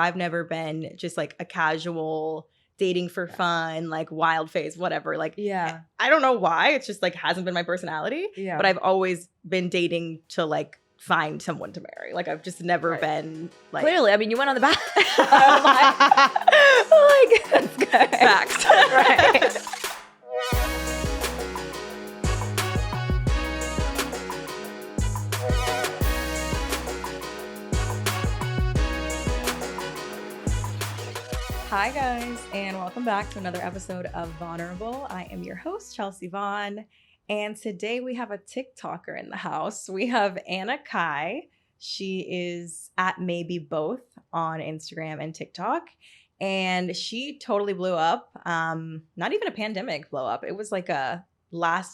I've never been just like a casual dating for fun, like wild phase, whatever. Like, Yeah. I don't know why. It's just like hasn't been my personality. Yeah. But I've always been dating to like find someone to marry. Like I've just never been like. Clearly, I mean, you went on the back. like that's good. Facts. Right. Hi guys, and welcome back to another episode of Vulnerable. I am your host, Chelsea Vaughn, and today we have a TikToker in the house. We have Anna Kai. She is at Maybe Both on Instagram and TikTok, and she totally blew up. Not even a pandemic blow up. It was like a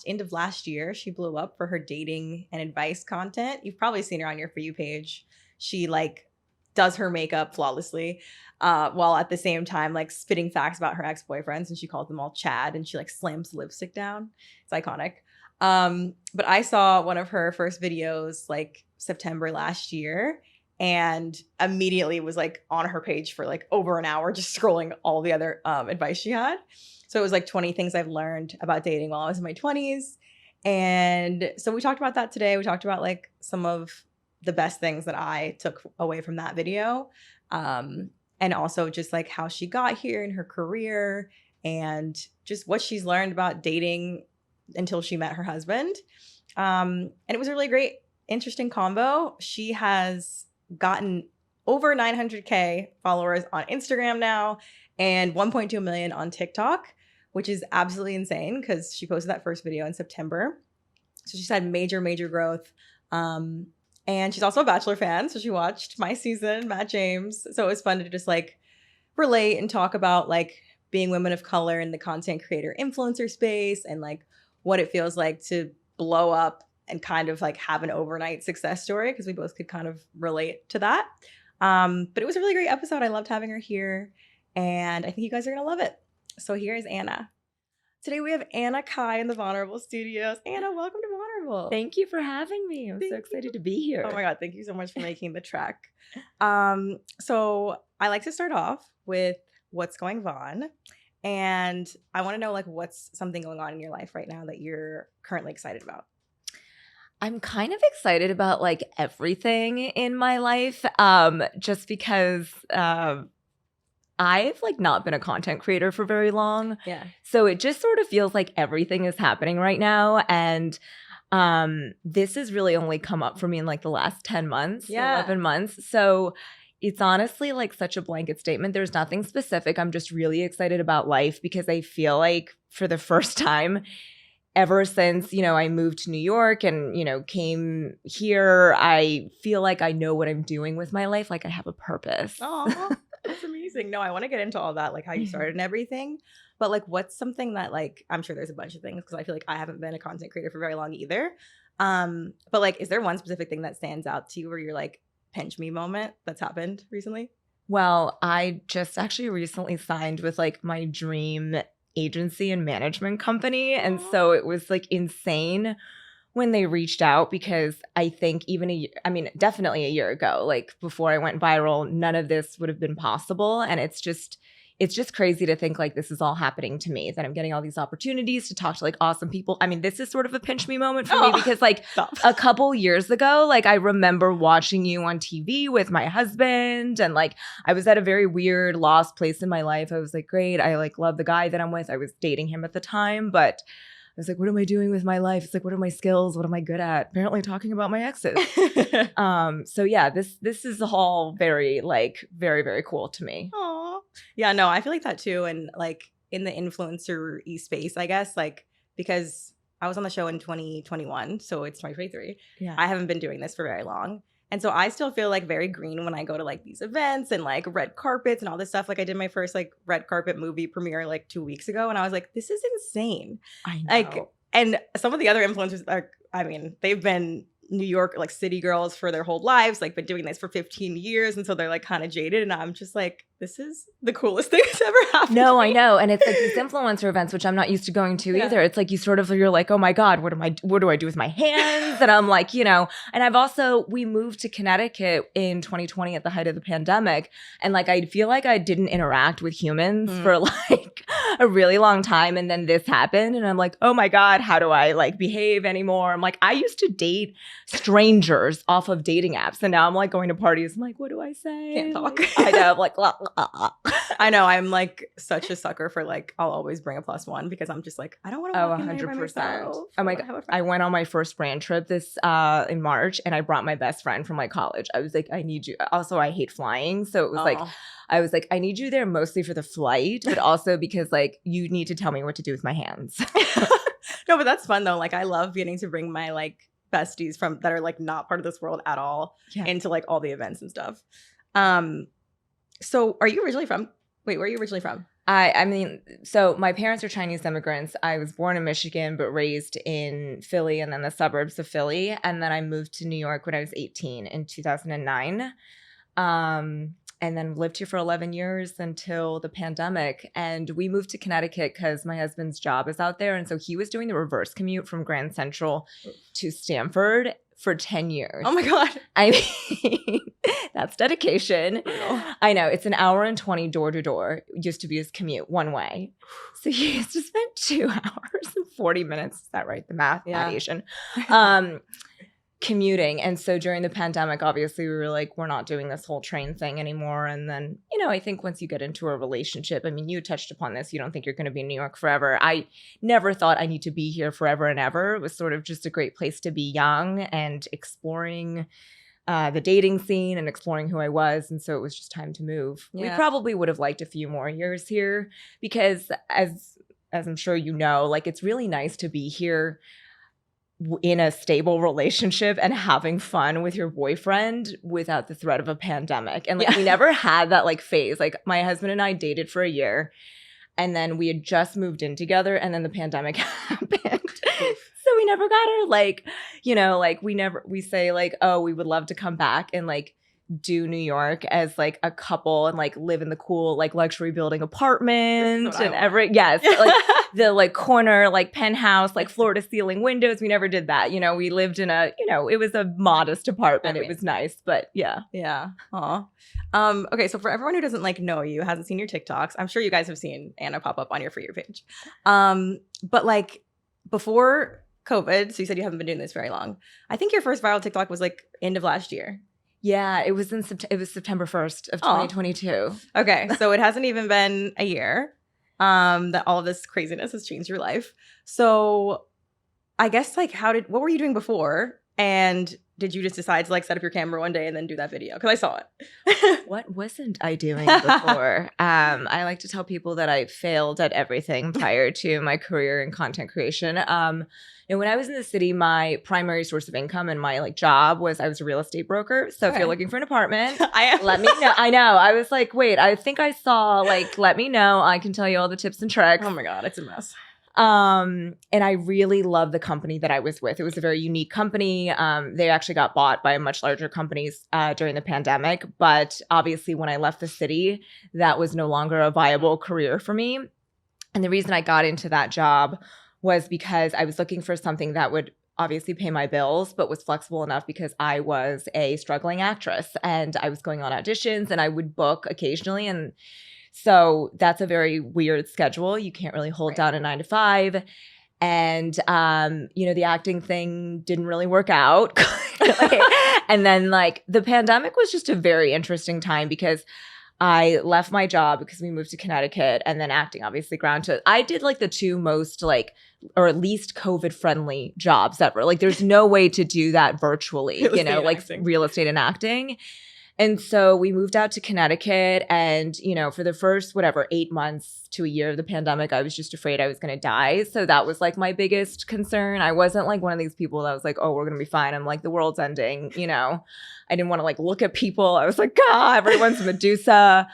end of last year. She blew up for her dating and advice content. You've probably seen her on your For You page. She like does her makeup flawlessly. While at the same time like spitting facts about her ex-boyfriends, and she calls them all Chad, and she like slams lipstick down. It's iconic. But I saw one of her first videos like September last year, and immediately was like on her page for like over an hour just scrolling all the other advice she had. So it was like 20 things I've learned about dating while I was in my 20s. And so we talked about that today. We talked about like some of the best things that I took away from that video. And also just like how she got here in her career and just what she's learned about dating until she met her husband. And it was a really great, interesting combo. She has gotten over 900K followers on Instagram now and 1.2 million on TikTok, which is absolutely insane because she posted that first video in September. So she's had major, major growth. And she's also a Bachelor fan, so she watched my season, Matt James. So it was fun to just like relate and talk about like being women of color in the content creator influencer space and like what it feels like to blow up and kind of like have an overnight success story, because we both could kind of relate to that. But it was a really great episode. I loved having her here, and I think you guys are going to love it. So here's Anna. Today we have Anna Kai in the Vulnerable Studios. Anna, welcome to Vulnerable. Thank you for having me. I'm so excited to be here. Oh my God, thank you so much for making the trek. So I like to start off with what's going on. And I want to know like what's something going on in your life right now that you're currently excited about? I'm kind of excited about like everything in my life, just because I've like not been a content creator for very long. Yeah. So it just sort of feels like everything is happening right now. And this has really only come up for me in like the last 10 months, 11 months. So it's honestly like such a blanket statement. There's nothing specific. I'm just really excited about life because I feel like for the first time ever since, I moved to New York and, came here, I feel like I know what I'm doing with my life. Like I have a purpose. Oh, that's amazing. No, I want to get into all that, like how you started and everything. But like, what's something that like, I'm sure there's a bunch of things because I feel like I haven't been a content creator for very long either. But like, is there one specific thing that stands out to you where you're like, pinch me moment that's happened recently? Well, I just actually recently signed with like my dream agency and management company. And so it was like insane when they reached out, because I think definitely a year ago, like before I went viral, none of this would have been possible. And it's just crazy to think like this is all happening to me, that I'm getting all these opportunities to talk to like awesome people. I mean, this is sort of a pinch me moment for me because like a couple years ago, like I remember watching you on TV with my husband, and like I was at a very weird lost place in my life. I was like, great, I like love the guy that I'm with. I was dating him at the time, but I was like, what am I doing with my life? It's like, what are my skills? What am I good at? Apparently talking about my exes. So yeah, this is all very, very, very cool to me. Aw. Yeah, no, I feel like that too. And like in the influencer-y space, I guess, like because I was on the show in 2021, so it's 2023. Yeah. I haven't been doing this for very long. And so I still feel like very green when I go to like these events and like red carpets and all this stuff. Like I did my first like red carpet movie premiere like 2 weeks ago, and I was like, this is insane. I know. Like, and some of the other influencers are, they've been New York like city girls for their whole lives, like been doing this for 15 years, and so they're like kind of jaded, and I'm just like, this is the coolest thing that's ever happened. No, to I me. know. And it's like these influencer events, which I'm not used to going to either. It's like you're like, oh my God, what do I do with my hands? And I'm like, and we moved to Connecticut in 2020 at the height of the pandemic. And like, I feel like I didn't interact with humans for like a really long time. And then this happened. And I'm like, oh my God, how do I like behave anymore? I'm like, I used to date strangers off of dating apps. And now I'm like going to parties. I'm like, what do I say? Can't talk. I know. I'm like, I know. I'm like such a sucker for like, I'll always bring a +1 because I'm just like, I don't want to walk in there by 100%. myself. I'm like, I went on my first brand trip this in March, and I brought my best friend from like college. I was like, I need you. Also, I hate flying. So it was like, I was like, I need you there mostly for the flight, but also because like you need to tell me what to do with my hands. No, but that's fun though. Like I love getting to bring my like besties from that are like not part of this world at all into like all the events and stuff. So are you originally from? Wait, where are you originally from? I mean, so my parents are Chinese immigrants. I was born in Michigan, but raised in Philly and then the suburbs of Philly. And then I moved to New York when I was 18 in 2009. And then lived here for 11 years until the pandemic. And we moved to Connecticut because my husband's job is out there. And so he was doing the reverse commute from Grand Central to Stanford for 10 years. Oh my God. I mean, that's dedication. Brutal. I know. It's an hour and 20 door to door. Used to be his commute one way. So he has to spend 2 hours and 40 minutes. Is that right? The math, not Asian. Commuting. And so during the pandemic, obviously, we were like, we're not doing this whole train thing anymore. And then, I think once you get into a relationship, I mean, you touched upon this, you don't think you're going to be in New York forever. I never thought I need to be here forever and ever. It was sort of just a great place to be young and exploring the dating scene and exploring who I was. And so it was just time to move. We probably would have liked a few more years here because as I'm sure you know, like it's really nice to be here in a stable relationship and having fun with your boyfriend without the threat of a pandemic. And like we never had that like phase. Like my husband and I dated for a year and then we had just moved in together and then the pandemic happened. So we never got our like, like we say like, oh, we would love to come back and like do New York as like a couple and like live in the cool like luxury building apartment and like the like corner like penthouse like floor to ceiling windows. We never did that. We lived in a it was a modest apartment. It was nice, but yeah. Aw. Okay, so for everyone who doesn't like know you, hasn't seen your TikToks, I'm sure you guys have seen Anna pop up on your For You page. But like before COVID, so you said you haven't been doing this very long. I think your first viral TikTok was like end of last year. Yeah, it was September 1st of 2022. Okay, so it hasn't even been a year that all of this craziness has changed your life. So I guess like what were you doing before? And did you just decide to like set up your camera one day and then do that video? Because I saw it. What wasn't I doing before? I like to tell people that I failed at everything prior to my career in content creation. And when I was in the city, my primary source of income and my like job was I was a real estate broker. So if you're looking for an apartment, let me know. I know. I was like, wait, I think I saw like, let me know. I can tell you all the tips and tricks. Oh my God, it's a mess. And I really love the company that I was with. It was a very unique company. They actually got bought by much larger companies during the pandemic. But obviously when I left the city, that was no longer a viable career for me. And the reason I got into that job was because I was looking for something that would obviously pay my bills, but was flexible enough because I was a struggling actress and I was going on auditions and I would book occasionally. And so that's a very weird schedule. You can't really hold down a 9 to 5. And, the acting thing didn't really work out. And then like the pandemic was just a very interesting time because I left my job because we moved to Connecticut and then acting obviously ground to I did like the two most like or at least COVID friendly jobs ever. Like there's no way to do that virtually, real estate and acting. And so we moved out to Connecticut and, for the first, 8 months to a year of the pandemic, I was just afraid I was going to die. So that was like my biggest concern. I wasn't like one of these people that was like, oh, we're going to be fine. I'm like, the world's ending, I didn't want to like look at people. I was like, God, everyone's Medusa.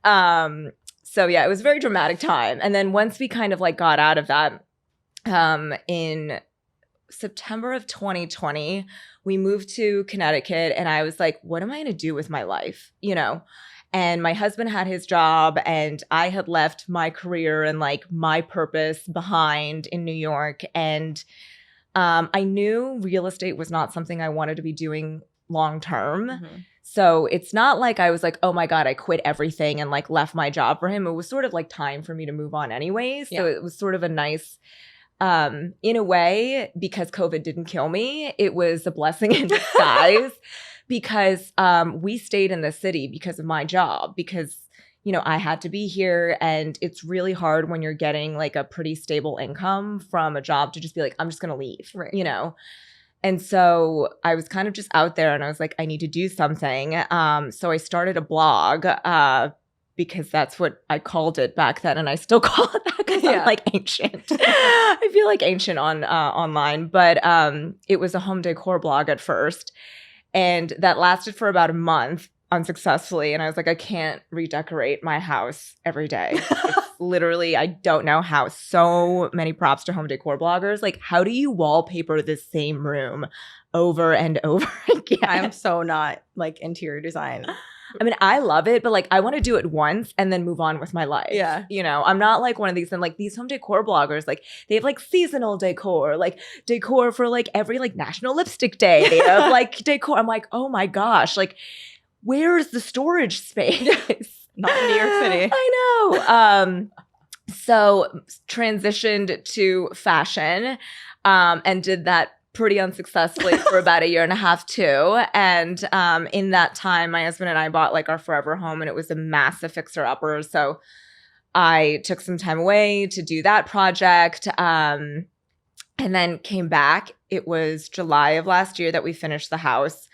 So yeah, it was a very dramatic time. And then once we kind of like got out of that, in September of 2020, we moved to Connecticut, and I was like, what am I going to do with my life? And my husband had his job, and I had left my career and like my purpose behind in New York. And I knew real estate was not something I wanted to be doing long term. Mm-hmm. So it's not like I was like, oh my God, I quit everything and like left my job for him. It was sort of like time for me to move on anyways. So it was sort of a nice, in a way, because COVID didn't kill me, it was a blessing in disguise because we stayed in the city because of my job, because I had to be here, and it's really hard when you're getting like a pretty stable income from a job to just be like, I'm just going to leave, right. And so I was kind of just out there, and I was like, I need to do something. So I started a blog because that's what I called it back then, and I still call it that because I'm like ancient. I feel like ancient on online, but it was a home decor blog at first, and that lasted for about a month unsuccessfully. And I was like, I can't redecorate my house every day. It's literally, I don't know how. So many props to home decor bloggers. Like, how do you wallpaper the same room over and over again? I'm so not like interior design. I mean, I love it, but like, I want to do it once and then move on with my life. Yeah. I'm not like one of these, and like these home decor bloggers, like they have like seasonal decor, like decor for like every like National Lipstick Day. They have like decor. I'm like, oh my gosh, like, where is the storage space? Not in New York City. I know. So transitioned to fashion and did that pretty unsuccessfully for about a year and a half too. And in that time, my husband and I bought like our forever home, and it was a massive fixer-upper. So I took some time away to do that project and then came back. It was July of last year that we finished the house.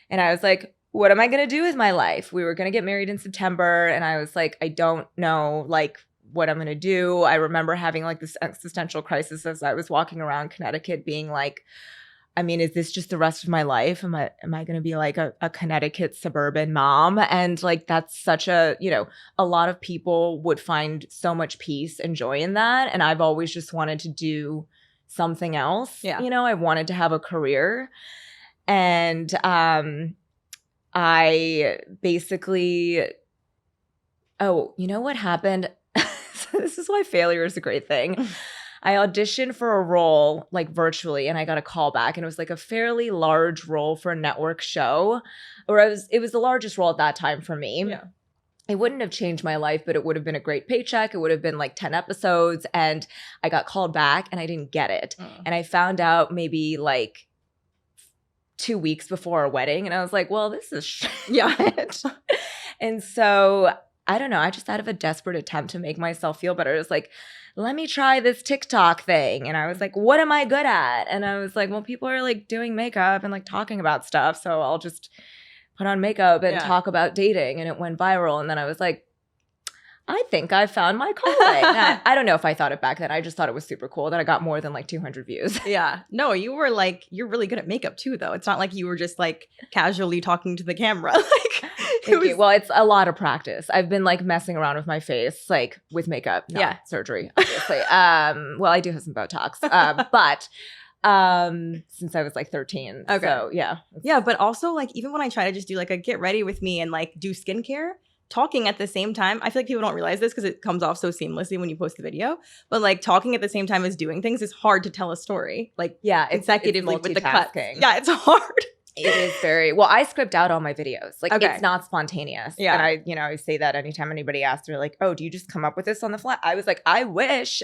And I was like, what am I going to do with my life? We were going to get married in September, and I was like, I don't know, like, what I'm going to do. I remember having like this existential crisis as I was walking around Connecticut being like, I mean, is this just the rest of my life? Am I going to be like a Connecticut suburban mom? And like, that's such a lot of people would find so much peace and joy in that. And I've always just wanted to do something else. Yeah. I wanted to have a career. And I basically, what happened? This is why failure is a great thing. I auditioned for a role like virtually, and I got a call back, and it was like a fairly large role for a network show, or it was the largest role at that time for me. Yeah. It wouldn't have changed my life, but it would have been a great paycheck. It would have been like 10 episodes, and I got called back and I didn't get it. And I found out maybe like 2 weeks before our wedding, and I was like, well, this is shit. Yeah. And so I don't know, I just out of a desperate attempt to make myself feel better, it was like, let me try this TikTok thing. And I was like, what am I good at? And I was like, well, people are like doing makeup and like talking about stuff, so I'll just put on makeup and talk about dating. And it went viral. And then I was like, I think I found my calling. I don't know if I thought it back then. I just thought it was super cool that I got more than like 200 views. Yeah. No, you were like, you're really good at makeup too, though. It's not like you were just like casually talking to the camera. Thank you. Well, it's a lot of practice. I've been like messing around with my face, like with makeup, not surgery, obviously. Well, I do have some Botox, but since I was like 13. Okay. So yeah. Yeah. But also like, even when I try to just do like a get ready with me and like do skincare, talking at the same time, I feel like people don't realize this because it comes off so seamlessly when you post the video, but like talking at the same time as doing things is hard to tell a story. Like consecutively with the cuts. Yeah, it's hard. It is very, well, I script out all my videos. Like it's not spontaneous. Yeah. And I say that anytime anybody asks, they're like, oh, do you just come up with this on the fly? I was like, I wish.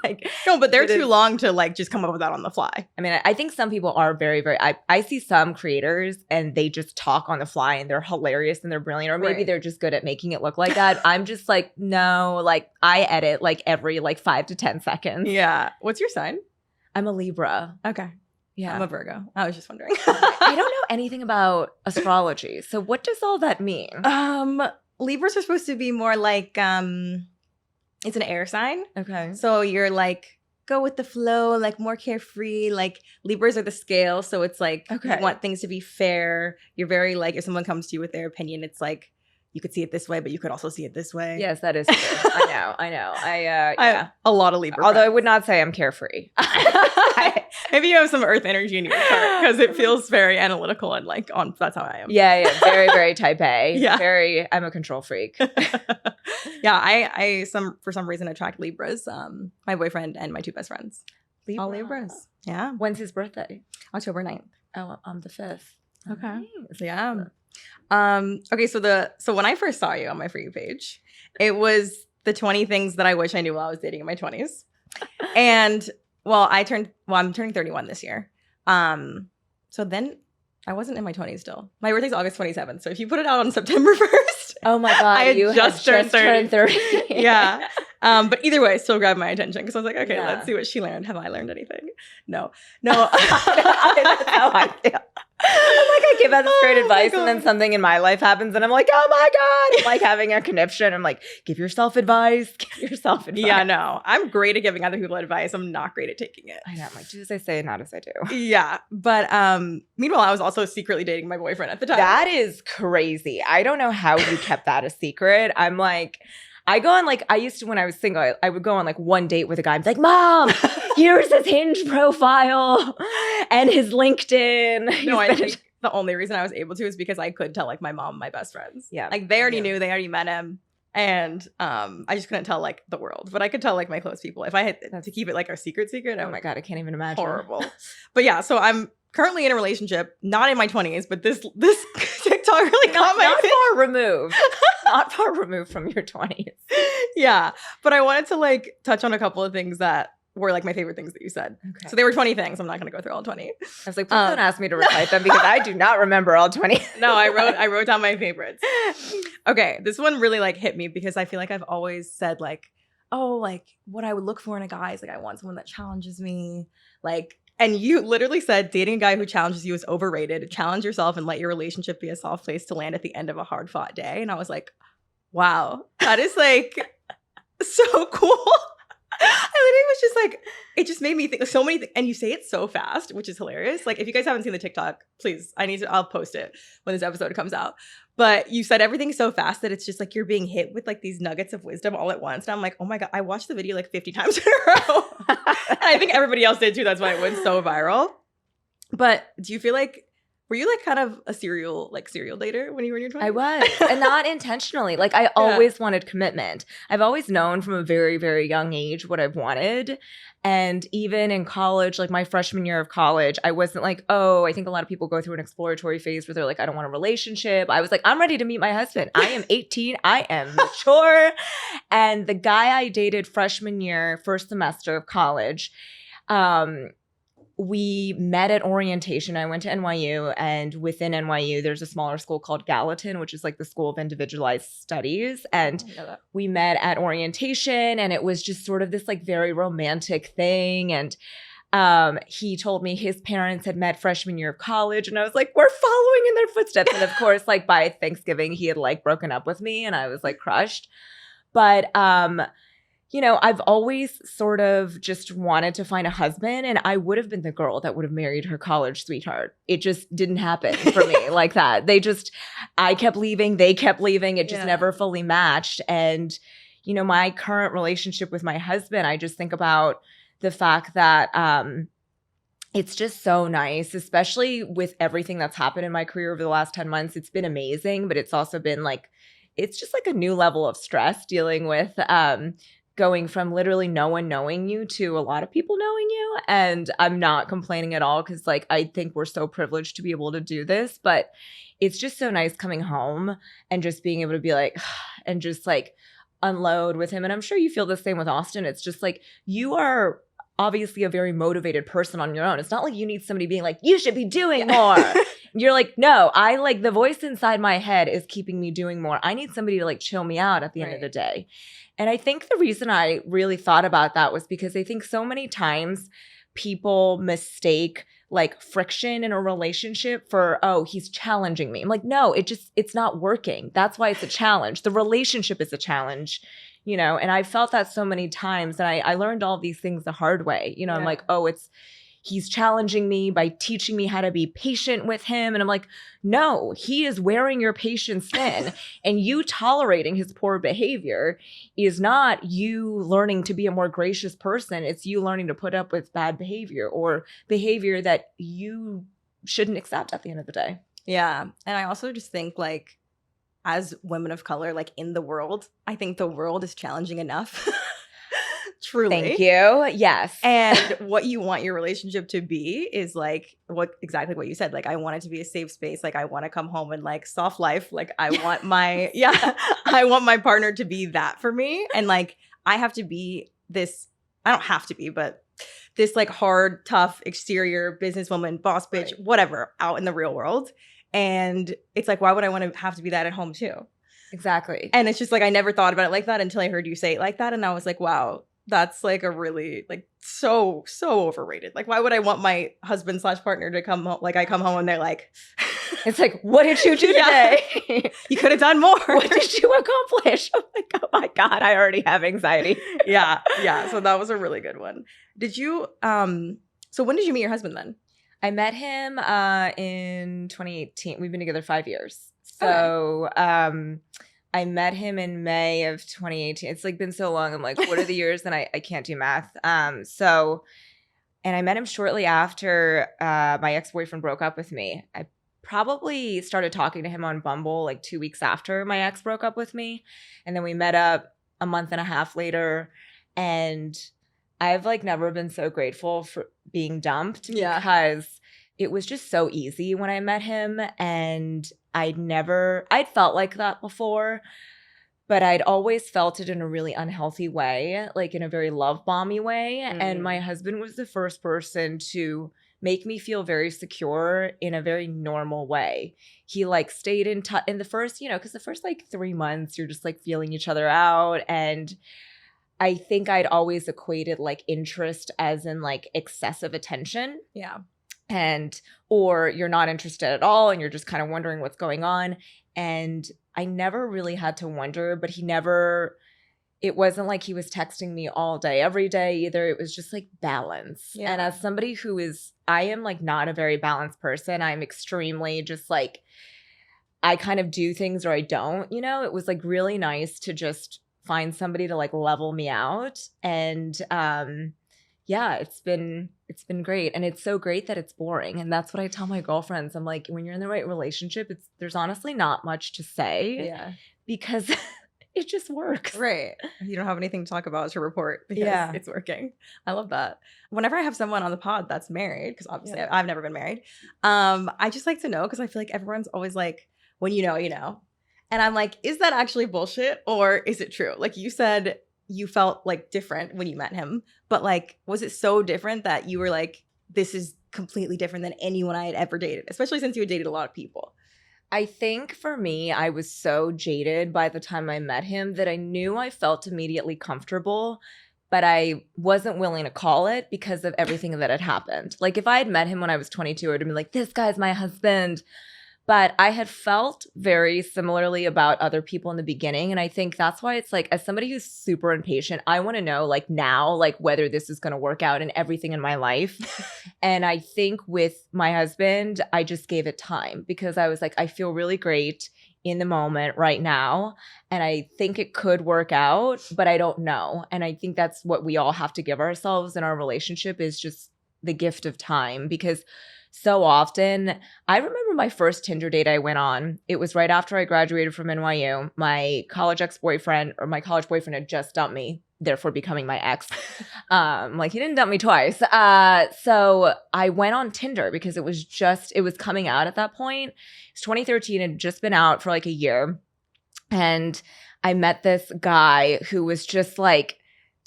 Like, no, but they're too long to like just come up with that on the fly. I mean, I think some people are very, very, I see some creators and they just talk on the fly and they're hilarious and they're brilliant, or maybe they're just good at making it look like that. I'm just like, no, like I edit like every like 5 to 10 seconds. Yeah. What's your sign? I'm a Libra. Okay. Yeah. I'm a Virgo. I was just wondering. I don't know anything about astrology. So what does all that mean? Libras are supposed to be more like it's an air sign. Okay. So you're like go with the flow, like more carefree. Like Libras are the scale, so it's like you want things to be fair. You're very like if someone comes to you with their opinion, it's like you could see it this way, but you could also see it this way. Yes, that is true. I know. Yeah. A lot of Libra. Although I friends. would not say I'm carefree. Maybe you have some Earth energy in your chart because it feels very analytical and like on. That's how I am. Yeah, very, very type A. Yeah. I'm a control freak. Yeah, I for some reason attract Libras. My boyfriend and my 2 best friends. Libra. All Libras. Yeah. When's his birthday? October 9th. Oh, I'm the 5th. Okay. Nice. Yeah. Okay, so when I first saw you on my For You page, it was the 20 things that I wish I knew while I was dating in my 20s. And I'm turning 31 this year. So then I wasn't in my 20s still. My birthday's August 27th. So if you put it out on September 1st, oh my God, I had you just had turned 30. 30. Yeah. But either way, it still grabbed my attention because I was like, okay, Yeah. let's see what she learned. Have I learned anything? No. That's how I feel. I'm like, I give out this great advice, and then something in my life happens, and I'm like, oh my God. I'm like having a conniption. I'm like, give yourself advice. Give yourself advice. Yeah, no. I'm great at giving other people advice. I'm not great at taking it. I know. I'm like, do as I say, not as I do. Yeah. But meanwhile, I was also secretly dating my boyfriend at the time. That is crazy. I don't know how you kept that a secret. I'm like, I go on like, I used to, when I was single, I would go on like one date with a guy and be like, Mom, here's his Hinge profile and his LinkedIn. No, I think the only reason I was able to is because I could tell like my mom, my best friends. Yeah. Like they already knew, they already met him. And I just couldn't tell like the world. But I could tell like my close people. If I had to keep it like a secret, Oh my God, I can't even imagine. horrible. But yeah, so I'm currently in a relationship, not in my 20s, but this TikTok really got my Not far removed. Not far removed from your 20s. Yeah. But I wanted to like touch on a couple of things that were like my favorite things that you said. Okay. So they were 20 things. I'm not going to go through all 20. I was like, please don't ask me to recite them because I do not remember all 20. No, I wrote down my favorites. Okay, this one really like hit me because I feel like I've always said like, oh, like what I would look for in a guy is like I want someone that challenges me. Like, and you literally said dating a guy who challenges you is overrated. Challenge yourself and let your relationship be a soft place to land at the end of a hard fought day. And I was like, wow, that is like so cool. I literally was just like, it just made me think so many things. And you say it so fast, which is hilarious. Like, if you guys haven't seen the TikTok, please, I'll post it when this episode comes out. But you said everything so fast that it's just like you're being hit with like these nuggets of wisdom all at once. And I'm like, oh my God, I watched the video like 50 times in a row. And I think everybody else did too. That's why it went so viral. But do you feel like, were you like kind of a serial dater when you were in your 20s? I was, and not intentionally. Like I always wanted commitment. I've always known from a very, very young age what I've wanted. And even in college, like my freshman year of college, I wasn't like, oh, I think a lot of people go through an exploratory phase where they're like, I don't want a relationship. I was like, I'm ready to meet my husband. I am 18. I am mature. And the guy I dated freshman year, first semester of college, we met at orientation. I went to NYU, and within NYU, there's a smaller school called Gallatin, which is like the School of Individualized Studies. And we met at orientation, and it was just sort of this like very romantic thing. And he told me his parents had met freshman year of college, and I was like, we're following in their footsteps. And of course, like by Thanksgiving, he had like broken up with me, and I was like crushed. But you know, I've always sort of just wanted to find a husband, and I would have been the girl that would have married her college sweetheart. It just didn't happen for me like that. I kept leaving, they kept leaving. It just never fully matched. And, you know, my current relationship with my husband, I just think about the fact that it's just so nice, especially with everything that's happened in my career over the last 10 months. It's been amazing, but it's also been like, it's just like a new level of stress dealing with going from literally no one knowing you to a lot of people knowing you. And I'm not complaining at all because like I think we're so privileged to be able to do this, but it's just so nice coming home and just being able to be like, and just like unload with him. And I'm sure you feel the same with Austin. It's just like you are obviously a very motivated person on your own. It's not like you need somebody being like, you should be doing more. You're like, no, I like the voice inside my head is keeping me doing more. I need somebody to like chill me out at the end of the day. And I think the reason I really thought about that was because I think so many times people mistake like friction in a relationship for, oh, he's challenging me. I'm like, no, it's not working. That's why it's a challenge. The relationship is a challenge, you know, and I felt that so many times. And I learned all these things the hard way. You know, I'm like, oh, it's, he's challenging me by teaching me how to be patient with him. And I'm like, no, he is wearing your patience thin. And you tolerating his poor behavior is not you learning to be a more gracious person. It's you learning to put up with bad behavior or behavior that you shouldn't accept at the end of the day. Yeah. And I also just think like as women of color, like in the world, I think the world is challenging enough. Truly. Thank you. Yes. And what you want your relationship to be is like exactly what you said. Like, I want it to be a safe space. Like, I want to come home and like soft life. Like, I want my, I want my partner to be that for me. And like, I have to be this, I don't have to be, but this like hard, tough exterior businesswoman, boss bitch, whatever, out in the real world. And it's like, why would I want to have to be that at home too? Exactly. And it's just like, I never thought about it like that until I heard you say it like that. And I was like, wow, that's like a really like so overrated. Like, why would I want my husband / partner to come home? Like, I come home and they're like, it's like, what did you do today? You could have done more. What did you accomplish? I'm like, oh my God, I already have anxiety. Yeah. So that was a really good one. Did you, so when did you meet your husband then? I met him in 2018. We've been together 5 years. So I met him in May of 2018. It's like been so long. I'm like, what are the years? And I can't do math. And I met him shortly after my ex-boyfriend broke up with me. I probably started talking to him on Bumble like 2 weeks after my ex broke up with me. And then we met up a month and a half later. And I've like never been so grateful for being dumped because it was just so easy when I met him. And I'd felt like that before, but I'd always felt it in a really unhealthy way, like in a very love bomby way. And my husband was the first person to make me feel very secure in a very normal way. He like stayed in touch in the first, because the first like 3 months, you're just like feeling each other out. And I think I'd always equated like interest as in like excessive attention. Yeah. Or you're not interested at all and you're just kind of wondering what's going on. And I never really had to wonder, but it wasn't like he was texting me all day, every day either. It was just like balance. Yeah. And as somebody I am like not a very balanced person. I'm extremely just like, I kind of do things or I don't, it was like really nice to just find somebody to like level me out. And it's been great. And it's so great that it's boring. And that's what I tell my girlfriends. I'm like, when you're in the right relationship, there's honestly not much to say. Yeah. Because it just works. Right. You don't have anything to talk about to report because it's working. I love that. Whenever I have someone on the pod that's married, because obviously I've never been married, I just like to know because I feel like everyone's always like, when you know, you know. And I'm like, is that actually bullshit or is it true? Like you said, you felt like different when you met him, but like, was it so different that you were like, this is completely different than anyone I had ever dated, especially since you had dated a lot of people? I think for me, I was so jaded by the time I met him that I knew I felt immediately comfortable, but I wasn't willing to call it because of everything that had happened. Like if I had met him when I was 22, I would have been like, this guy's my husband. But I had felt very similarly about other people in the beginning. And I think that's why it's like, as somebody who's super impatient, I want to know like now, like whether this is going to work out in everything in my life. And I think with my husband, I just gave it time because I was like, I feel really great in the moment right now. And I think it could work out, but I don't know. And I think that's what we all have to give ourselves in our relationship is just the gift of time because so often, I remember my first Tinder date I went on. It was right after I graduated from NYU. My college boyfriend had just dumped me, therefore becoming my ex. Like he didn't dump me twice. So I went on Tinder because it was coming out at that point. It's 2013. It had just been out for like a year. And I met this guy who was just like,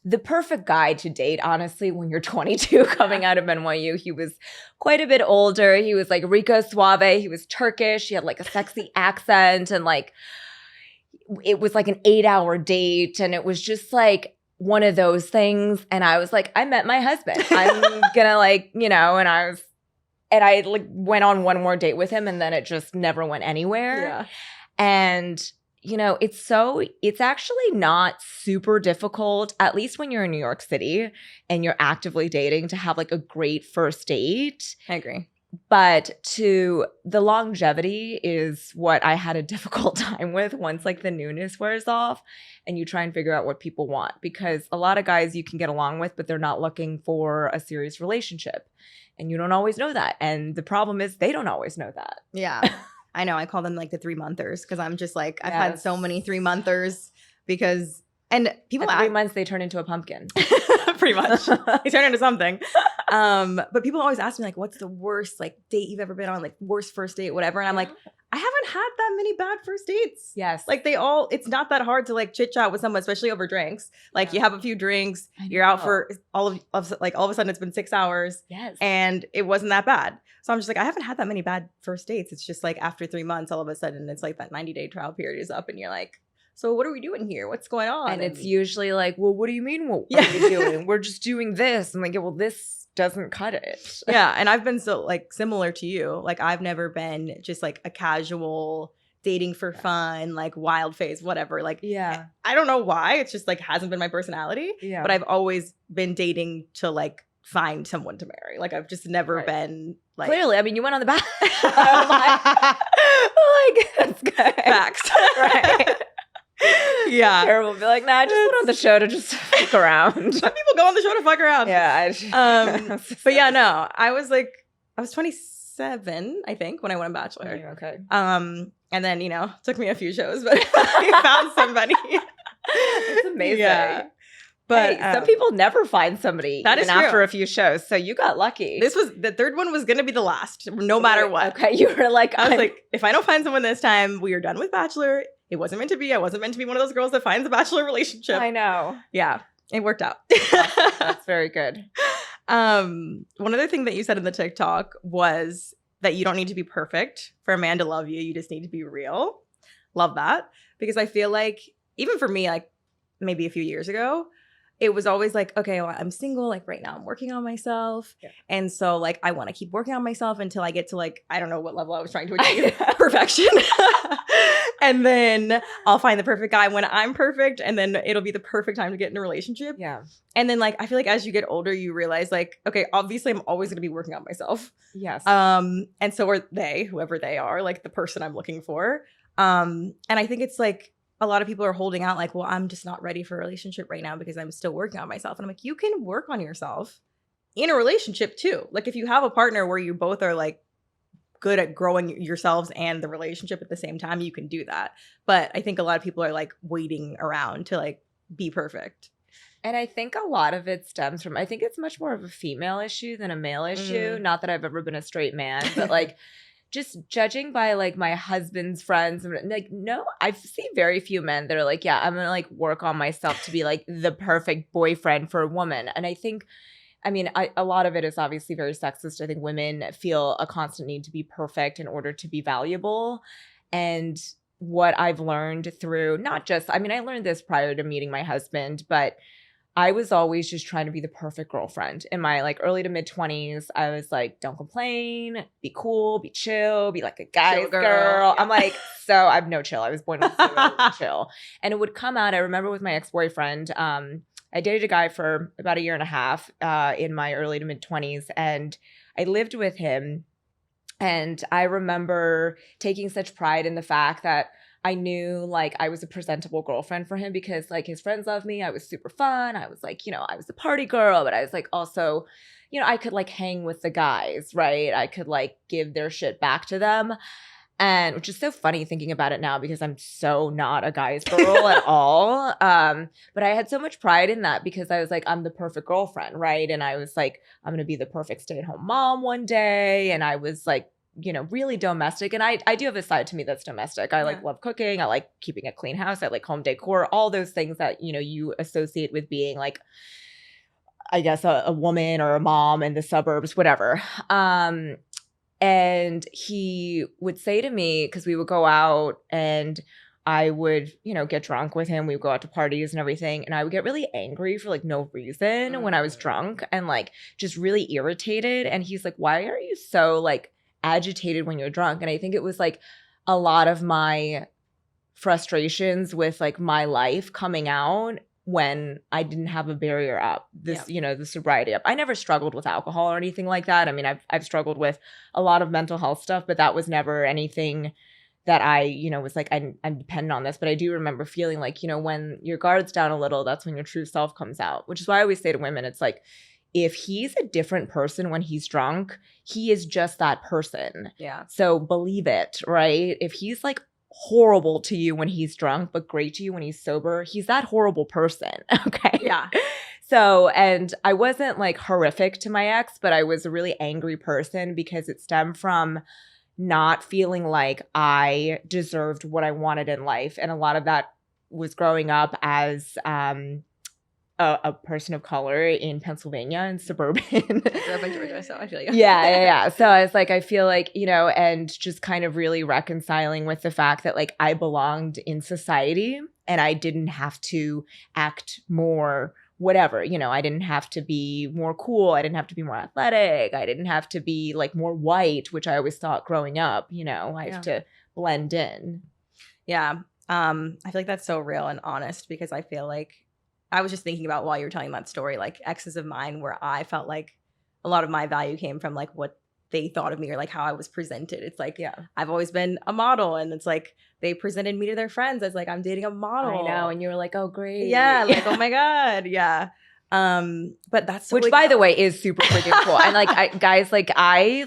the perfect guy to date, honestly, when you're 22 coming out of NYU. He was quite a bit older. He was like Rico Suave. He was Turkish. He had like a sexy accent and like it was like an 8-hour date. And it was just like one of those things. And I was like, I met my husband. I'm gonna like, and I like went on one more date with him and then it just never went anywhere. Yeah. And it's actually not super difficult, at least when you're in New York City and you're actively dating, to have like a great first date. I agree. But the longevity is what I had a difficult time with once like the newness wears off and you try and figure out what people want, because a lot of guys you can get along with, but they're not looking for a serious relationship. And you don't always know that. And the problem is they don't always know that. Yeah. I know. I call them like the 3-monthers because I'm just like, I've had so many 3-monthers because, and people at 3 months they turn into a pumpkin. Pretty much. They turn into something. But people always ask me like, what's the worst like date you've ever been on? Like worst first date, whatever. And I'm like, I haven't had that many bad first dates. Yes. Like it's not that hard to like chit chat with someone, especially over drinks. Like you have a few drinks, you're out for all of a sudden it's been 6 hours. Yes. And it wasn't that bad. So I'm just like, I haven't had that many bad first dates. It's just like after 3 months, all of a sudden it's like that 90-day trial period is up and you're like, so what are we doing here? What's going on? And it's usually like, well, what do you mean? What are you doing? We're just doing this. I'm like, yeah, well, this doesn't cut it. Yeah. And I've been so like similar to you. Like I've never been just like a casual dating for fun, like wild phase, whatever. Like, yeah, I don't know why. It's just like hasn't been my personality. Yeah. But I've always been dating to like find someone to marry. Like I've just never been like. Clearly, I mean, you went on the back. like that's good. Facts. Right. Yeah. Terrible. Be like, nah, I just went on the show to just fuck around. Some people go on the show to fuck around. Yeah. But yeah, no. I was 27, I think, when I went on Bachelor. Okay. And then, took me a few shows, but I found somebody. It's amazing. Yeah. But hey, some people never find somebody that is even after a few shows, so you got lucky. The third one was gonna be the last, no matter what. Okay, you were like, I was like, if I don't find someone this time, we are done with Bachelor. It wasn't meant to be. I wasn't meant to be one of those girls that finds a Bachelor relationship. I know. Yeah, it worked out. That's very good. One other thing that you said in the TikTok was that you don't need to be perfect for a man to love you. You just need to be real. Love that. Because I feel like, even for me, like maybe a few years ago, it was always like, okay, well, I'm single. Like right now I'm working on myself. Yeah. And so like, I want to keep working on myself until I get to like, I don't know what level I was trying to achieve. Perfection. And then I'll find the perfect guy when I'm perfect. And then it'll be the perfect time to get in a relationship. Yeah. And then like, I feel like as you get older, you realize like, okay, obviously I'm always going to be working on myself. Yes. And so are they, whoever they are, like the person I'm looking for. And I think it's like, a lot of people are holding out like, well, I'm just not ready for a relationship right now because I'm still working on myself. And I'm like, you can work on yourself in a relationship too. Like if you have a partner where you both are like good at growing yourselves and the relationship at the same time, you can do that. But I think a lot of people are like waiting around to like be perfect. And I think a lot of it stems from, I think it's much more of a female issue than a male issue. Not that I've ever been a straight man, but like, just judging by like my husband's friends, like, no, I see very few men that are like, yeah, I'm gonna like work on myself to be like the perfect boyfriend for a woman. And I think, a lot of it is obviously very sexist. I think women feel a constant need to be perfect in order to be valuable. And what I've learned through I learned this prior to meeting my husband, but I was always just trying to be the perfect girlfriend. In my like early to mid 20s, I was like, don't complain, be cool, be chill, be like a guy's girl. Yeah. I'm like, so I'm no chill. I was born with chill. And it would come out, I remember with my ex-boyfriend, I dated a guy for about a year and a half in my early to mid 20s. And I lived with him. And I remember taking such pride in the fact that I knew like I was a presentable girlfriend for him because like his friends loved me. I was super fun. I was like, I was a party girl, but I was like also, I could like hang with the guys, right? I could like give their shit back to them. And which is so funny thinking about it now because I'm so not a guy's girl at all. But I had so much pride in that because I was like, I'm the perfect girlfriend, right? And I was like, I'm going to be the perfect stay-at-home mom one day. And I was like, really domestic. And I do have a side to me that's domestic. I like love cooking. I like keeping a clean house. I like home decor, all those things that, you associate with being like, I guess a woman or a mom in the suburbs, whatever. And he would say to me, because we would go out and I would, get drunk with him. We would go out to parties and everything. And I would get really angry for like no reason when I was drunk and like just really irritated. And he's like, why are you so like agitated when you're drunk? And I think it was like a lot of my frustrations with like my life coming out when I didn't have a barrier up, this, you know, the sobriety up. I never struggled with alcohol or anything like that. I mean, I've struggled with a lot of mental health stuff, but that was never anything that I, you know, was like, I'm dependent on this. But I do remember feeling like, you know, when your guard's down a little, that's when your true self comes out, which is why I always say to women, it's like, if he's a different person when he's drunk, he is just that person. Yeah. So believe it, right? If he's like horrible to you when he's drunk, but great to you when he's sober, he's that horrible person. Okay. Yeah. So, and I wasn't like horrific to my ex, but I was a really angry person because it stemmed from not feeling like I deserved what I wanted in life. And a lot of that was growing up as a person of color in Pennsylvania and suburban. Grew up in Georgia, so I feel you. Yeah. So I was like, I feel like, you know, and just kind of really reconciling with the fact that like I belonged in society and I didn't have to act more whatever, you know, I didn't have to be more cool. I didn't have to be more athletic. I didn't have to be like more white, which I always thought growing up, you know, I have to blend in. Yeah. I feel like that's so real and honest because I feel like I was just thinking about while you were telling that story, like exes of mine where I felt like a lot of my value came from like what they thought of me or like how I was presented. It's like, I've always been a model and it's like they presented me to their friends as like I'm dating a model. I know. And you were like, oh, great. Yeah. Like, oh my God. Yeah. But that's so which by the way is super freaking cool. And like I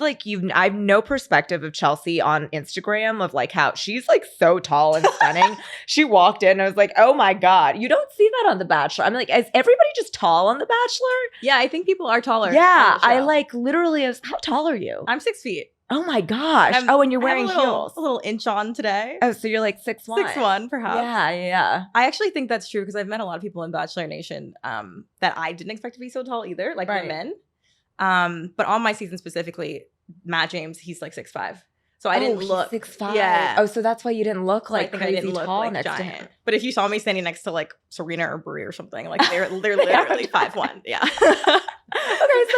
have no perspective of Chelsea on Instagram of like how she's like so tall and stunning. She walked in and I was like, oh my God, you don't see that on The Bachelor. I'm like, is everybody just tall on The Bachelor? Yeah, I think people are taller. Yeah, I like literally how tall are you? I'm 6 feet. Oh my gosh. And you're wearing heels. A little inch on today. Oh, so you're like 6'1". 6'1", perhaps. Yeah. I actually think that's true because I've met a lot of people in Bachelor Nation that I didn't expect to be so tall either, like the men. But on my season specifically, Matt James, he's like 6'5". So I didn't look 6'5". Yeah. Oh, so that's why you didn't look like crazy tall like next giant. to him. But if you saw me standing next to like Serena or Brie or something, like they're literally 5'1". Yeah. Okay, so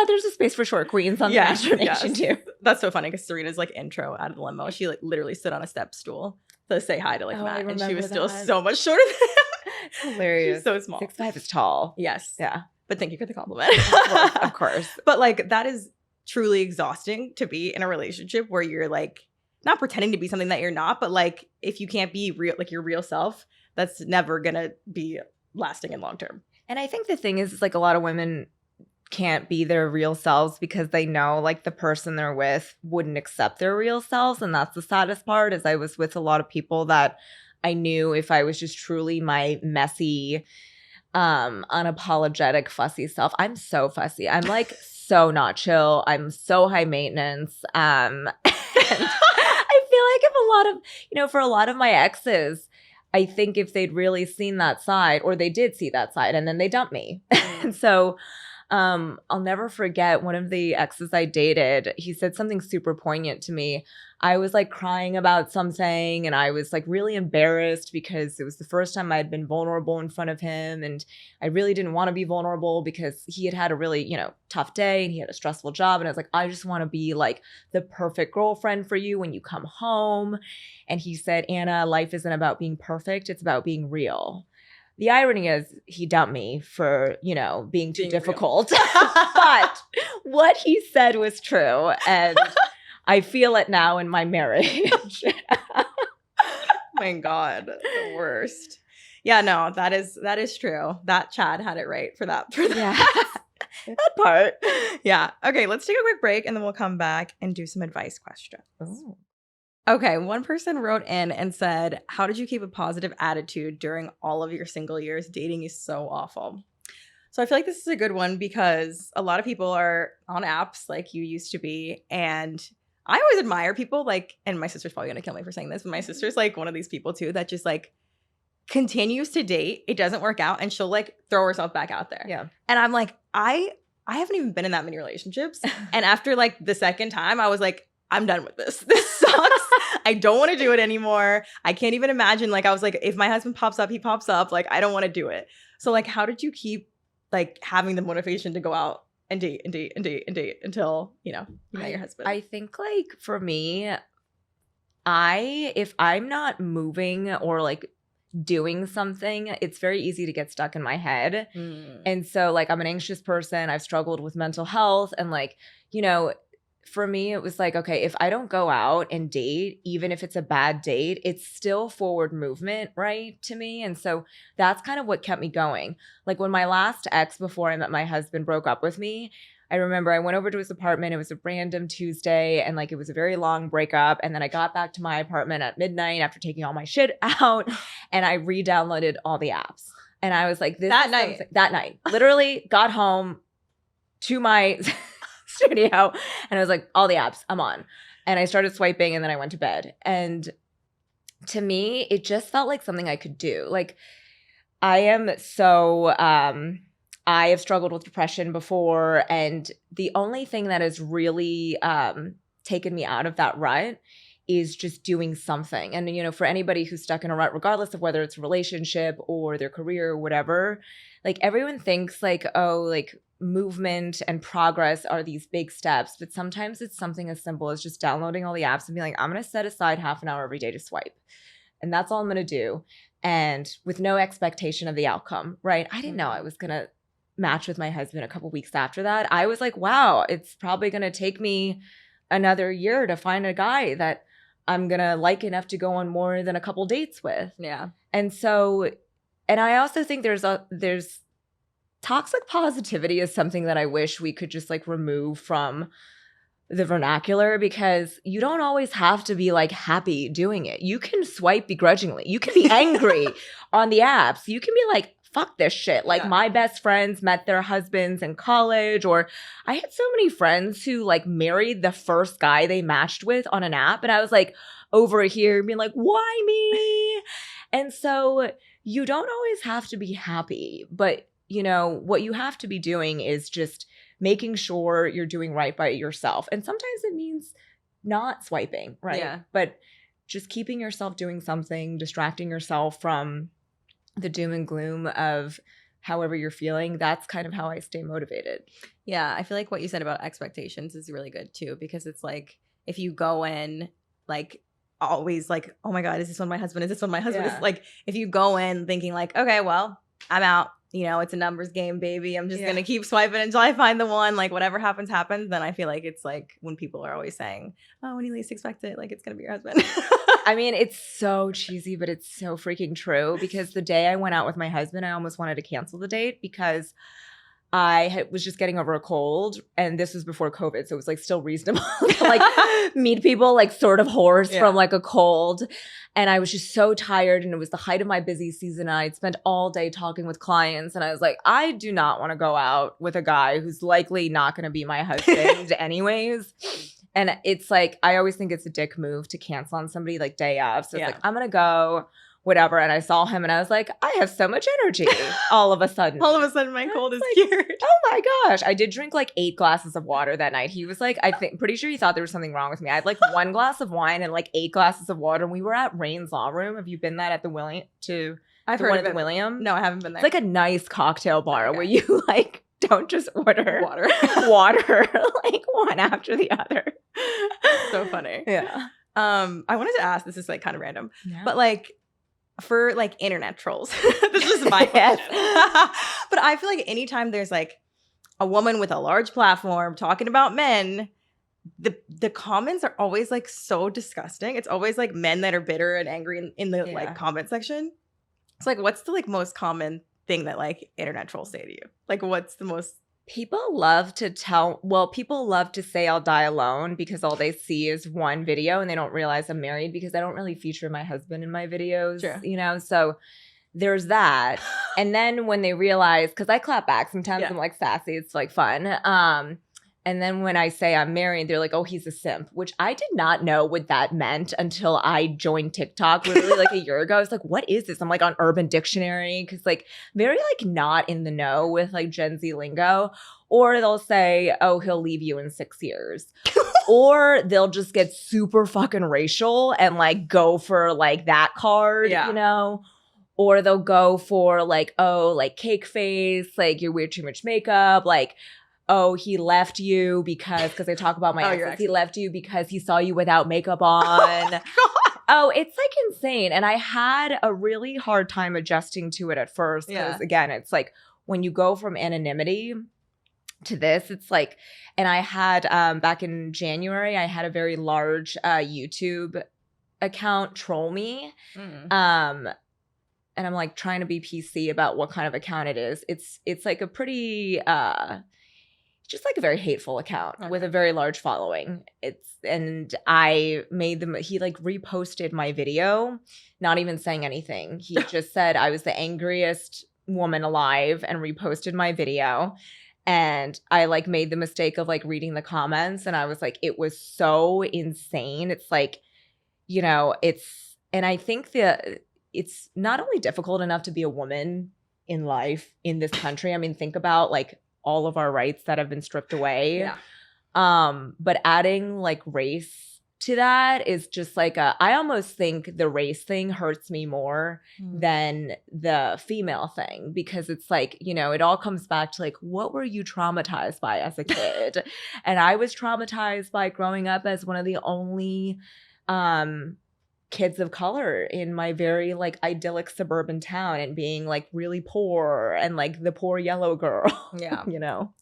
there's a space for short queens on the Bachelor Nation too. That's so funny because Serena's like intro out of the limo. She like literally stood on a step stool to say hi to like Matt, and she was still so much shorter than him. It's hilarious. She's so small. 6'5" is tall. Yes. Yeah. But thank you for the compliment. Of course. But like that is truly exhausting to be in a relationship where you're like not pretending to be something that you're not, but like if you can't be real, like your real self, that's never gonna be lasting and long term. And I think the thing is like a lot of women can't be their real selves because they know like the person they're with wouldn't accept their real selves. And that's the saddest part is I was with a lot of people that I knew if I was just truly my messy, unapologetic, fussy self. I'm so fussy. I'm like so not chill. I'm so high maintenance. And I feel like if a lot of, you know, for a lot of my exes, I think if they'd really seen that side or they did see that side and then they dumped me. And so I'll never forget one of the exes I dated. He said something super poignant to me. I was like crying about something and I was like really embarrassed because it was the first time I'd been vulnerable in front of him. And I really didn't want to be vulnerable because he had a really, you know, tough day and he had a stressful job. And I was like, I just want to be like the perfect girlfriend for you when you come home. And he said, Anna, life isn't about being perfect. It's about being real. The irony is he dumped me for, you know, being too difficult. But what he said was true. And I feel it now in my marriage. My God, the worst. Yeah, no, that is true. That Chad had it right for that. That part. Yeah. Okay, let's take a quick break and then we'll come back and do some advice questions. Ooh. Okay, one person wrote in and said, how did you keep a positive attitude during all of your single years? Dating is so awful. So I feel like this is a good one because a lot of people are on apps like you used to be. And I always admire people like, and my sister's probably going to kill me for saying this, but my sister's like one of these people too that just like continues to date. It doesn't work out and she'll like throw herself back out there. Yeah. And I'm like, I haven't even been in that many relationships. And after like the second time, I was like, I'm done with this. This sucks. I don't want to do it anymore. I can't even imagine. Like, I was like, if my husband pops up, he pops up. Like, I don't want to do it. So, like, how did you keep, like, having the motivation to go out and date and date and date and date until, you know, you met your husband? I think, like, for me, if I'm not moving or like doing something, it's very easy to get stuck in my head. And so like I'm an anxious person. I've struggled with mental health, and like, you know, for me it was like, okay, if I don't go out and date, even if it's a bad date, it's still forward movement, right, to me. And so that's kind of what kept me going. Like when my last ex before I met my husband broke up with me, I remember I went over to his apartment. It was a random Tuesday, and like it was a very long breakup. And then I got back to my apartment at midnight after taking all my shit out, and I re-downloaded all the apps. And I was like, this That is night? something- that night, literally got home to my studio, and I was like, all the apps, I'm on. And I started swiping, and then I went to bed. And to me, it just felt like something I could do. Like I am so I have struggled with depression before, and the only thing that has really taken me out of that rut is just doing something. And, you know, for anybody who's stuck in a rut, regardless of whether it's a relationship or their career or whatever, like everyone thinks like, oh, like movement and progress are these big steps. But sometimes it's something as simple as just downloading all the apps and being like, I'm going to set aside half an hour every day to swipe. And that's all I'm going to do. And with no expectation of the outcome, right? I didn't know I was going to match with my husband a couple weeks after that. I was like, wow, it's probably going to take me another year to find a guy that I'm going to like enough to go on more than a couple dates with. Yeah. And so, and I also think there's toxic positivity is something that I wish we could just like remove from the vernacular, because you don't always have to be like happy doing it. You can swipe begrudgingly. You can be angry on the apps. You can be like, fuck this shit. Like my best friends met their husbands in college, or I had so many friends who like married the first guy they matched with on an app. And I was like over here being like, why me? And so you don't always have to be happy, but you know, what you have to be doing is just making sure you're doing right by yourself. And sometimes it means not swiping, right? Yeah. But just keeping yourself doing something, distracting yourself from the doom and gloom of however you're feeling. That's kind of how I stay motivated. Yeah, I feel like what you said about expectations is really good too, because it's like if you go in like always like, oh my God, is this one my husband? Is this one my husband? Yeah. Is like if you go in thinking like, okay, well, I'm out. You know, it's a numbers game, baby. I'm just going to keep swiping until I find the one. Like, whatever happens, happens. Then I feel like it's like when people are always saying, oh, when you least expect it, like, it's going to be your husband. I mean, it's so cheesy, but it's so freaking true, because the day I went out with my husband, I almost wanted to cancel the date because I was just getting over a cold, and this was before COVID, so it was like still reasonable to like meet people like sort of hoarse from like a cold. And I was just so tired, and it was the height of my busy season. And I'd spent all day talking with clients, and I was like, I do not want to go out with a guy who's likely not going to be my husband anyways. And it's like, I always think it's a dick move to cancel on somebody like day of. So it's like, I'm going to go, whatever. And I saw him and I was like, I have so much energy all of a sudden. All of a sudden my cold is like, cured. Oh my gosh. I did drink like 8 glasses of water that night. He was like, pretty sure he thought there was something wrong with me. I had like 1 glass of wine and like 8 glasses of water. And we were at Rain's Law Room. Have you been that at the William? I've heard of the it. William? No, I haven't been there. It's like a nice cocktail bar where you like don't just order water. water like one after the other. So funny. Yeah. I wanted to ask, this is like kind of random, but like for like internet trolls, this is my question. But I feel like anytime there's like a woman with a large platform talking about men, the comments are always like so disgusting. It's always like men that are bitter and angry in the like comment section. It's like, what's the like most common thing that like internet trolls say to you? Like, what's the most? People love to say I'll die alone because all they see is one video and they don't realize I'm married, because I don't really feature my husband in my videos, you know? So there's that. And then when they realize, because I clap back sometimes, I'm like sassy, it's like fun. And then when I say I'm married, they're like, oh, he's a simp, which I did not know what that meant until I joined TikTok literally like a year ago. I was like, what is this? I'm like on Urban Dictionary, because like very like not in the know with like Gen Z lingo. Or they'll say, oh, he'll leave you in 6 years. Or they'll just get super fucking racial and like go for like that card, you know? Or they'll go for like, oh, like cake face, like you wear too much makeup, like oh, he left you because I talk about my your exes. He exes. left you because he saw you without makeup on. Oh, it's like insane. And I had a really hard time adjusting to it at first because, again, it's like when you go from anonymity to this, it's like, and I had back in January, I had a very large YouTube account troll me. And I'm like trying to be PC about what kind of account it is. It's like a pretty just like a very hateful account with a very large following. And I made them, he like reposted my video, not even saying anything. He just said I was the angriest woman alive and reposted my video. And I like made the mistake of like reading the comments, and I was like, it was so insane. It's like, you know, and I think it's not only difficult enough to be a woman in life in this country. I mean, think about like all of our rights that have been stripped away. Yeah. But adding like race to that is just like I almost think the race thing hurts me more than the female thing, because it's like, you know, it all comes back to like, what were you traumatized by as a kid? And I was traumatized by growing up as one of the only kids of color in my very like idyllic suburban town, and being like really poor and like the poor yellow girl. Yeah. You know?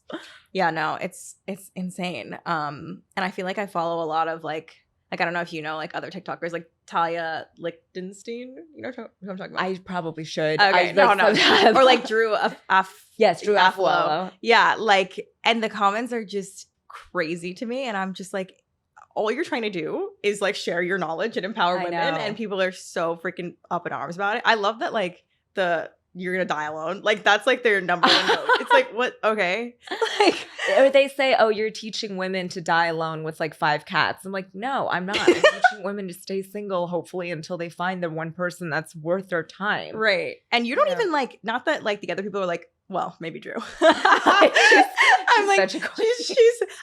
Yeah, no, it's insane. And I feel like I follow a lot of like I don't know if you know like other TikTokers like Talia Lichtenstein. You know who I'm talking about? I probably should. Okay, no. Or like Drew Yes, Drew Aflo. Aflo. Yeah, like, and the comments are just crazy to me, and I'm just like, all you're trying to do is like share your knowledge and empower women, and people are so freaking up in arms about it. I love that like you're gonna die alone. Like that's like their number one note. It's like, what? Okay. Like, or they say, oh, you're teaching women to die alone with like 5 cats. I'm like, no, I'm not. I'm teaching women to stay single, hopefully, until they find the one person that's worth their time. Right. And you don't even like, not that like the other people are like, well, maybe Drew. I'm like,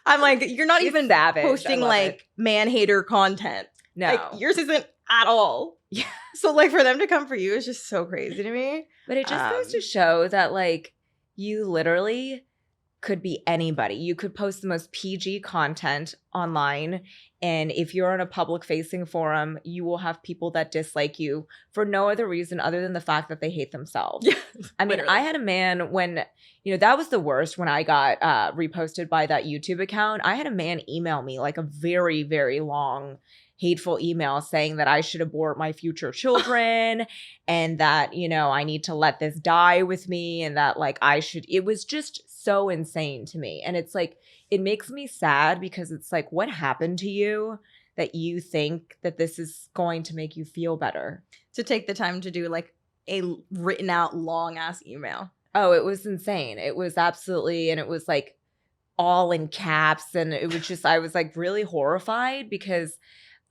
I'm like, you're not she's even savage. posting like man-hater content. No. Like, yours isn't at all. Yeah. So like for them to come for you is just so crazy to me. But it just goes to show that like you literally could be anybody. You could post the most PG content online, and if you're on a public facing forum, you will have people that dislike you for no other reason other than the fact that they hate themselves. Yeah, I mean, I had a man when, you know, that was the worst when I got reposted by that YouTube account. I had a man email me like a very, very long hateful email saying that I should abort my future children and that, you know, I need to let this die with me, and that like it was just so insane to me. And it's like, it makes me sad because it's like, what happened to you that you think that this is going to make you feel better? To take the time to do like a written out long ass email. Oh, it was insane. It was absolutely, and it was like all in caps, and it was just, I was like really horrified because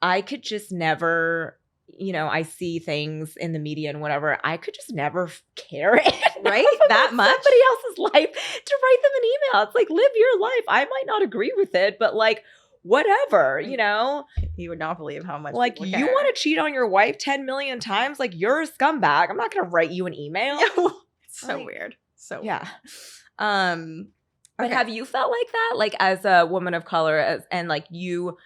I could just never, you know, I see things in the media and whatever, I could just never care right? That much? Somebody else's life to write them an email. It's like, live your life. I might not agree with it, but like, whatever, you know? You would not believe how much. Like, you want to cheat on your wife 10 million times? Like, you're a scumbag. I'm not going to write you an email. It's so weird. So yeah. Weird. But have you felt like that? Like, as a woman of color, and like you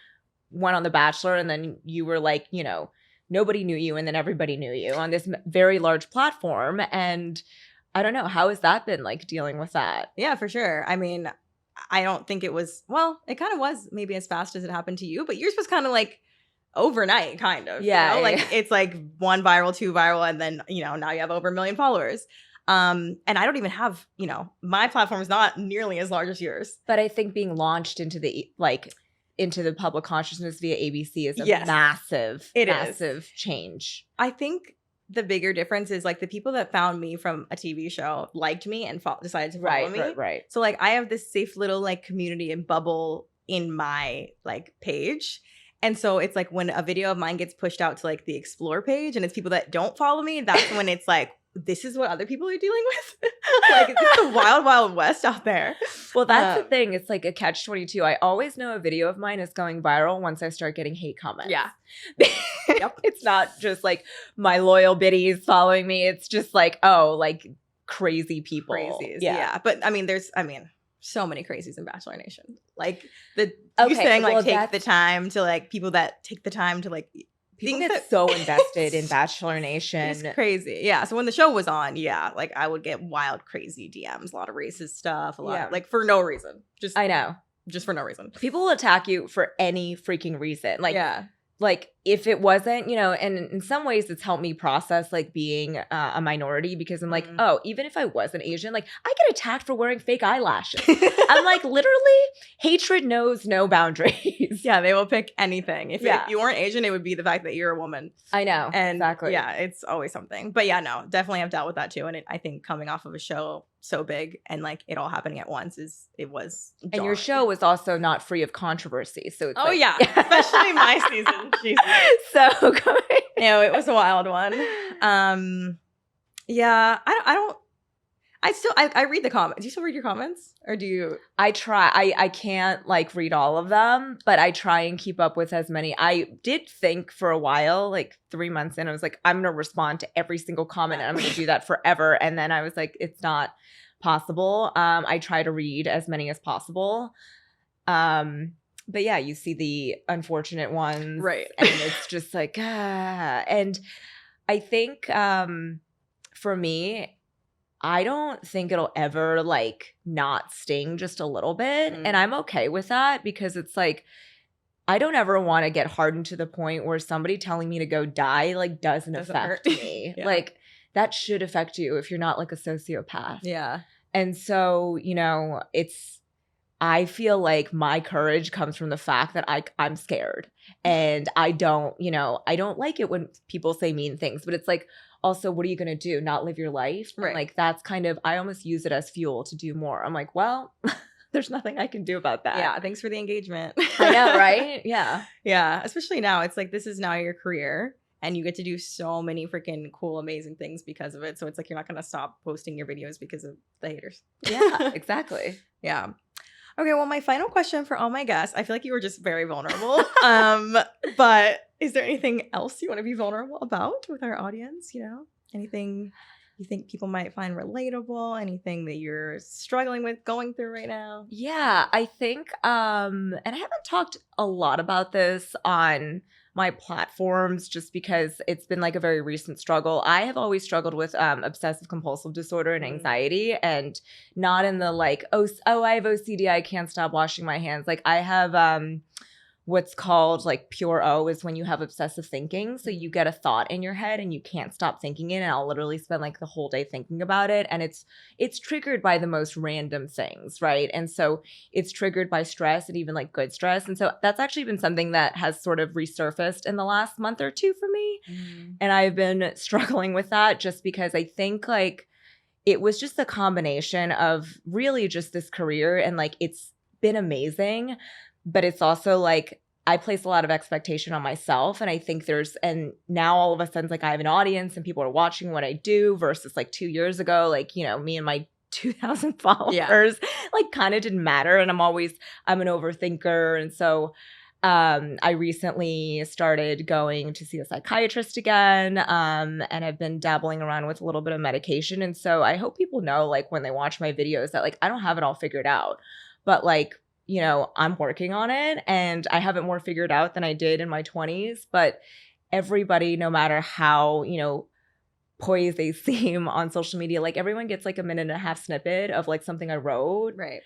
went on The Bachelor, and then you were like, you know, nobody knew you, and then everybody knew you on this very large platform. And I don't know, how has that been like dealing with that? Yeah, for sure. I mean, I don't think it was, well, it kind of was maybe as fast as it happened to you, but yours was kind of like overnight, kind of. Yeah. You know? Like it's like 1 viral, 2 viral, and then, you know, now you have over 1 million followers. And I don't even have, you know, my platform is not nearly as large as yours. But I think being launched into the public consciousness via ABC is a massive change. I think the bigger difference is like the people that found me from a TV show liked me and decided to follow me. Right. So like I have this safe little like community and bubble in my like page. And so it's like when a video of mine gets pushed out to like the explore page and it's people that don't follow me, that's when it's like, this is what other people are dealing with. Like it's the wild, wild west out there. Well, that's the thing. It's like a catch-22. I always know a video of mine is going viral once I start getting hate comments. Yeah. Yep. It's not just like my loyal biddies following me. It's just like, oh, like crazy people. Crazies. Yeah. But I mean, so many crazies in Bachelor Nation. Like you Okay, saying like well, take the time to like people that take the time to like People things get that- so invested in Bachelor Nation. It's crazy. Yeah. So when the show was on, yeah, like I would get wild, crazy DMs, a lot of racist stuff, a lot Yeah. of, like for no reason. I know. Just for no reason. People will attack you for any freaking reason. Like, yeah. like if it wasn't, you know, and in some ways it's helped me process like being a minority, because I'm like, oh, even if I wasn't Asian, like I get attacked for wearing fake eyelashes. I'm like, literally, hatred knows no boundaries. Yeah, they will pick anything. If Yeah. you weren't Asian, it would be the fact that you're a woman. I know. And exactly. yeah, it's always something. But yeah, no, definitely have dealt with that too. And I think coming off of a show so big and like it all happening at once it was jarring. And your show was also not free of controversy. So it's like, yeah, especially my season. Jesus. So No, it was a wild one. Yeah, I read the comments. Do you still read your comments? Or do you? I try. I can't like read all of them, but I try and keep up with as many. I did think for a while, like 3 months in, I was like, I'm going to respond to every single comment and I'm going to do that forever. And then I was like, it's not possible. I try to read as many as possible. But yeah, you see the unfortunate ones. Right. And it's just like, and I think for me, I don't think it'll ever like not sting just a little bit. And I'm okay with that, because it's like, I don't ever want to get hardened to the point where somebody telling me to go die like doesn't affect me. Yeah. Like that should affect you if you're not like a sociopath. Yeah. And so, you know, I feel like my courage comes from the fact that I'm scared, and I don't like it when people say mean things, but it's like, also, what are you going to do? Not live your life? Right. And like, that's kind of, I almost use it as fuel to do more. I'm like, well, there's nothing I can do about that. Yeah. Thanks for the engagement. I know, right? Yeah. Yeah. Especially now. It's like, this is now your career and you get to do so many freaking cool, amazing things because of it. So it's like, you're not going to stop posting your videos because of the haters. Yeah, exactly. Yeah. Okay, well, my final question for all my guests, I feel like you were just very vulnerable. But is there anything else you want to be vulnerable about with our audience? You know, anything you think people might find relatable? Anything that you're struggling with, going through right now? Yeah, I think, and I haven't talked a lot about this on my platforms just because it's been like a very recent struggle. I have always struggled with obsessive compulsive disorder and anxiety, and not in the like, oh, I have OCD, I can't stop washing my hands. Like I have what's called like pure O, is when you have obsessive thinking. So you get a thought in your head and you can't stop thinking it, and I'll literally spend like the whole day thinking about it, and it's triggered by the most random things, right? And so it's triggered by stress, and even like good stress. And so that's actually been something that has sort of resurfaced in the last month or two for me. And I've been struggling with that just because I think like it was just a combination of really just this career, and like it's been amazing, but it's also like I place a lot of expectation on myself, and I think and now all of a sudden, like I have an audience and people are watching what I do versus like 2 years ago, like, you know, me and my 2,000 followers, like kind of didn't matter. And I'm an overthinker. And so I recently started going to see a psychiatrist again, and I've been dabbling around with a little bit of medication. And so I hope people know, like when they watch my videos, that like I don't have it all figured out, but like, you know, I'm working on it, and I have it more figured out than I did in my 20s. But everybody, no matter how, you know, poised they seem on social media, like everyone gets like a 1.5-minute snippet of like something I wrote. Right.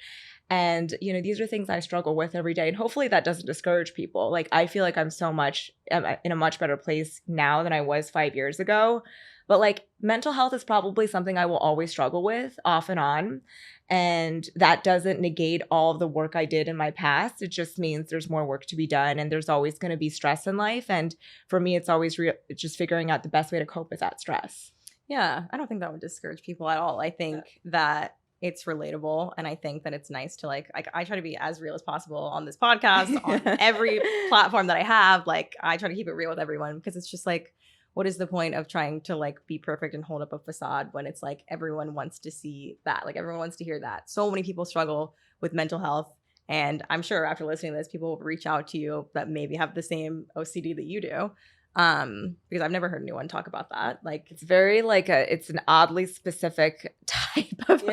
And, you know, these are things I struggle with every day. And hopefully that doesn't discourage people. Like, I feel like I'm in a much better place now than I was 5 years ago. But like mental health is probably something I will always struggle with off and on. And that doesn't negate all of the work I did in my past. It just means there's more work to be done, and there's always going to be stress in life. And for me, it's always just figuring out the best way to cope with that stress. Yeah, I don't think that would discourage people at all. I think that it's relatable, and I think that it's nice to like I try to be as real as possible on this podcast, on every platform that I have. Like I try to keep it real with everyone, because it's just like, what is the point of trying to like be perfect and hold up a facade when it's like everyone wants to see that, like everyone wants to hear that. So many people struggle with mental health, and I'm sure after listening to this, people will reach out to you that maybe have the same OCD that you do. Because I've never heard anyone talk about that. Like, It's very like it's an oddly specific type of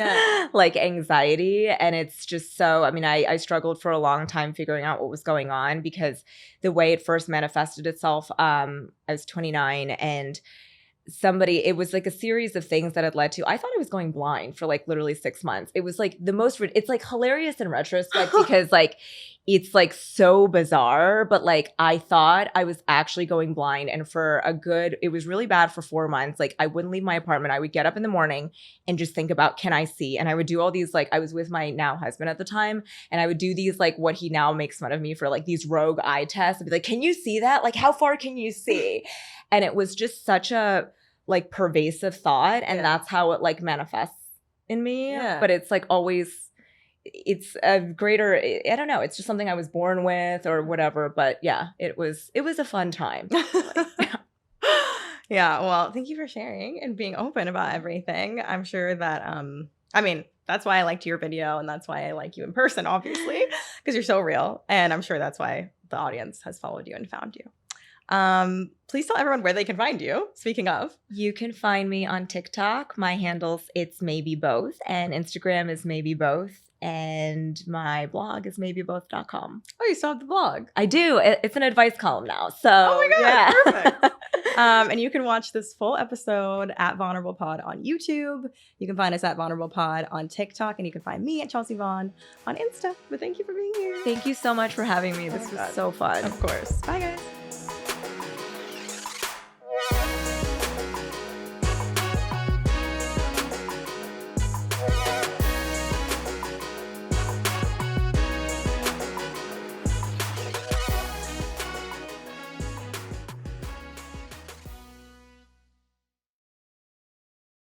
like anxiety. And it's just so, I mean, I struggled for a long time figuring out what was going on because the way it first manifested itself, I was 29 and it was like a series of things that had led to, I thought I was going blind for like literally 6 months. It was like it's like hilarious in retrospect because like, it's like so bizarre, but like I thought I was actually going blind. And it was really bad for 4 months. Like I wouldn't leave my apartment. I would get up in the morning and just think about, can I see? And I would do all these, like I was with my now husband at the time. And I would do these, like what he now makes fun of me for, like these rogue eye tests. I'd be like, can you see that? Like how far can you see? And it was just such a like pervasive thought. And that's how it like manifests in me. Yeah. But it's like always, it's a greater, I don't know, it's just something I was born with or whatever. But yeah, it was a fun time. Yeah, well, thank you for sharing and being open about everything. I'm sure that I mean, that's why I liked your video and that's why I like you in person, obviously, because you're so real. And I'm sure that's why the audience has followed you and found you. Please tell everyone where they can find you. Speaking of, you can find me on TikTok. My handle's It's Maybe Both, and Instagram is Maybe Both, and my blog is maybe-both.com. Oh, you still have the blog? I do. It's an advice column now. So, oh my God, yeah. perfect. And you can watch this full episode at Vulnerable Pod on YouTube. You can find us at Vulnerable Pod on TikTok, and you can find me at Chelsea Vaughn on Insta. But thank you for being here. Thank you so much for having me. This was so fun. Of course. Bye, guys.